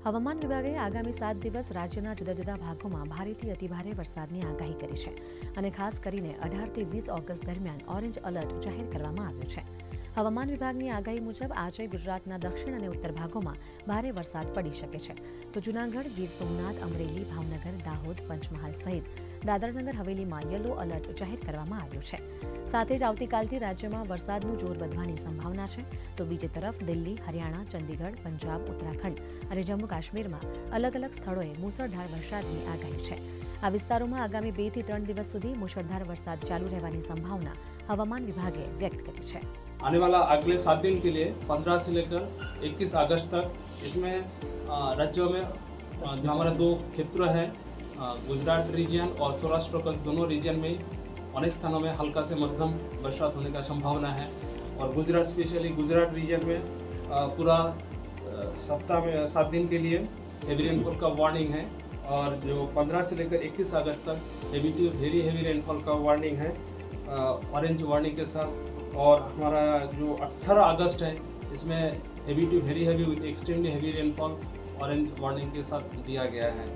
હવામાન વિભાગે આગામી 7 દિવસ રાજ્યના જુદા જુદા ભાગોમાં ભારેથી અતિભારે વરસાદની આગાહી કરી છે અને ખાસ કરીને 18 થી 20 ઓગસ્ટ દરમિયાન ઓરેન્જ એલર્ટ જાહેર કરવામાં આવ્યું છે. હવામાન વિભાગની આગાહી મુજબ આજે ગુજરાતના દક્ષિણ અને ઉત્તર ભાગોમાં ભારે વરસાદ પડી શકે છે. તો જૂનાગઢ, ગીર સોમનાથ, અમરેલી, ભાવનગર, દાહોદ, પંચમહાલ સહિત દાદરાનગર હવેલીમાં યલો એલર્ટ જાહેર કરવામાં આવ્યું છે. સાથે જ આવતીકાલથી રાજ્યમાં વરસાદનું જોર વધવાની સંભાવના છે. તો બીજી તરફ દિલ્હી, હરિયાણા, ચંદીગઢ, પંજાબ, ઉત્તરાખંડ અને જમ્મુ કાશ્મીરમાં અલગ અલગ સ્થળોએ મુસળધાર વરસાદની આગાહી છે. આ વિસ્તારોમાં આગામી 2 થી 3 દિવસ સુધી મુસળધાર વરસાદ ચાલુ રહેવાની સંભાવના હવામાન વિભાગે વ્યક્ત કરી છે. आने वाला अगले 7 दिन के लिए 15 से लेकर 21 अगस्त तक इसमें राज्यों में जो हमारे 2 क्षेत्र हैं गुजरात रीजन और सौराष्ट्र कच्छ दोनों रीजन में अनेक स्थानों में हल्का से मध्यम बरसात होने का संभावना है और गुजरात स्पेशली गुजरात रीजन में पूरा सप्ताह में 7 दिन के लिए हेवी रेनफॉल का वार्निंग है और जो 15 से लेकर 21 अगस्त तक heavy to very heavy rainfall का वार्निंग है ऑरेंज वार्निंग के साथ. और हमारा जो 18 अगस्त है इसमें heavy to very heavy with extremely heavy rainfall orange warning के साथ दिया गया है.